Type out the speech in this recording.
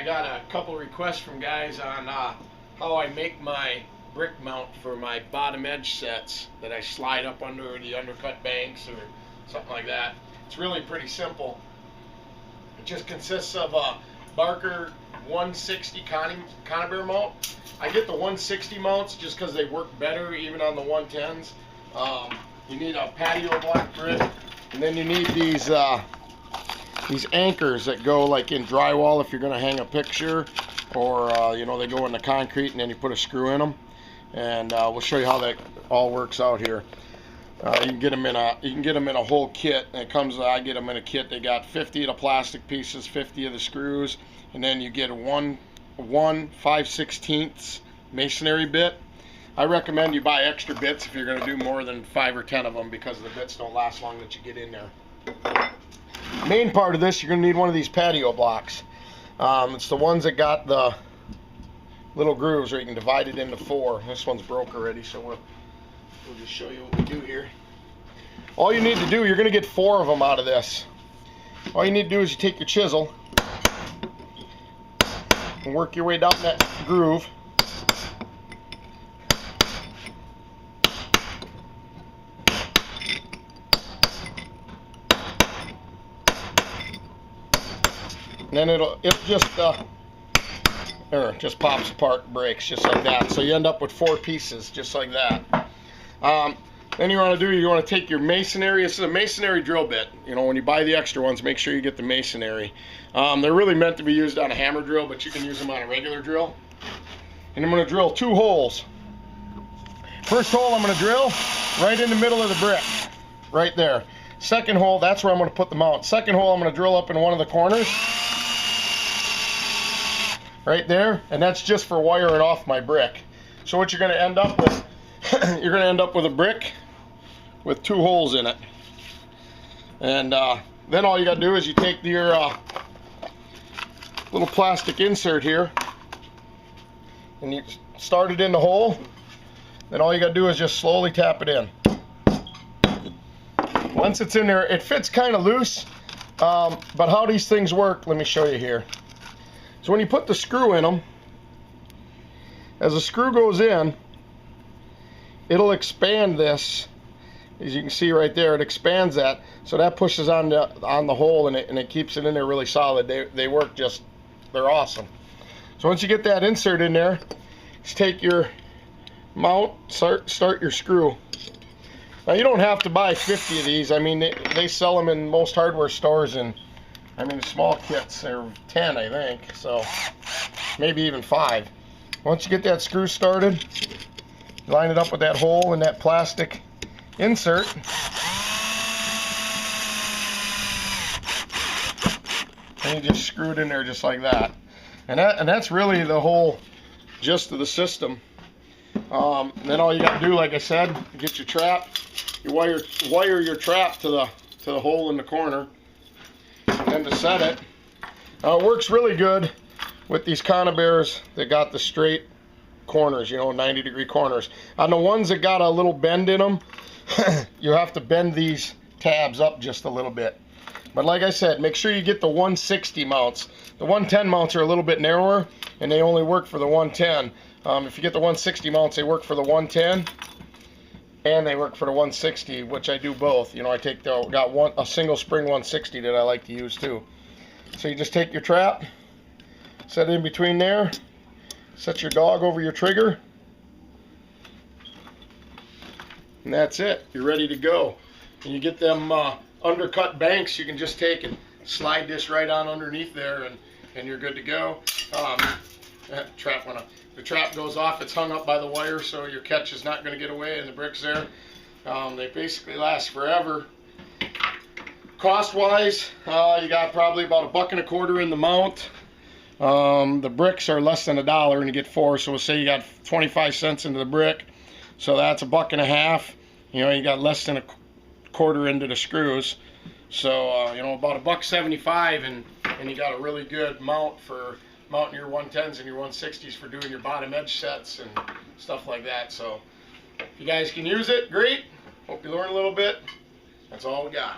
I got a couple requests from guys on how I make my brick mount for my bottom edge sets that I slide up under the undercut banks or something like that. It's really pretty simple. It just consists of a Barker 160 conibear mount. I get the 160 mounts just because they work better even on the 110s. You need a patio block brick, and then you need these anchors that go like in drywall if you're going to hang a picture, or you know, they go in the concrete and then you put a screw in them. And we'll show you how that all works out here. You can get them in a whole kit. And it comes. I get them in a kit. They got 50 of the plastic pieces, 50 of the screws, and then you get a 1 5/16 masonry bit. I recommend you buy extra bits if you're going to do more than 5 or 10 of them, because the bits don't last long that you get in there. Main part of this, you're going to need one of these patio blocks. It's the ones that got the little grooves where you can divide it into 4. This one's broke already, so we'll just show you what we do here. All you need to do, you're going to get 4 of them out of this. All you need to do is you take your chisel and work your way down that groove. And then it'll just pops apart, breaks just like that. So you end up with 4 pieces just like that. Then you want to take your masonry. This is a masonry drill bit. You know, when you buy the extra ones, make sure you get the masonry. They're really meant to be used on a hammer drill, but you can use them on a regular drill. And I'm going to drill 2 holes. First hole I'm going to drill right in the middle of the brick, right there. Second hole, that's where I'm going to put the mount. Second hole, I'm going to drill up in one of the corners, right there, and that's just for wiring off my brick. So what you're going to end up with, you're going to end up with a brick with 2 holes in it. And then all you got to do is you take your little plastic insert here and you start it in the hole. Then all you got to do is just slowly tap it in. Once it's in there, it fits kind of loose, but how these things work, let me show you here. So when you put the screw in them, as the screw goes in, it'll expand this. As you can see right there, it expands that, so that pushes on the hole, and it keeps it in there really solid. They work just, they're awesome. So once you get that insert in there, just take your mount, start your screw. Now you don't have to buy 50 of these. I mean, they sell them in most hardware stores, and I mean, the small kits are 10, I think, so maybe even 5. Once you get that screw started, line it up with that hole in that plastic insert. And you just screw it in there just like that. And that's really the whole gist of the system. And then all you got to do, like I said, you get your trap. You wire your trap to the hole in the corner. And to set it, it works really good with these conibears that got the straight corners, you know, 90-degree corners. On the ones that got a little bend in them, you have to bend these tabs up just a little bit. But like I said, make sure you get the 160 mounts. The 110 mounts are a little bit narrower, and they only work for the 110. If you get the 160 mounts, they work for the 110. And they work for the 160, which I do both. You know, I got a single spring 160 that I like to use too. So you just take your trap, set it in between there, set your dog over your trigger, and that's it. You're ready to go. And you get them undercut banks, you can just take and slide this right on underneath there, and you're good to go. The trap goes off, it's hung up by the wire, so your catch is not going to get away, and the bricks there. They basically last forever. Cost wise, you got probably about $1.25 in the mount. The bricks are less than $1 and you get 4, so we'll say you got 25 cents into the brick, so that's $1.50. You know, you got less than $1.25 into the screws, so you know, about $1.75, and you got a really good mount for mounting your 110s and your 160s for doing your bottom edge sets and stuff like that. So if you guys can use it, great. Hope you learn a little bit. That's all we got.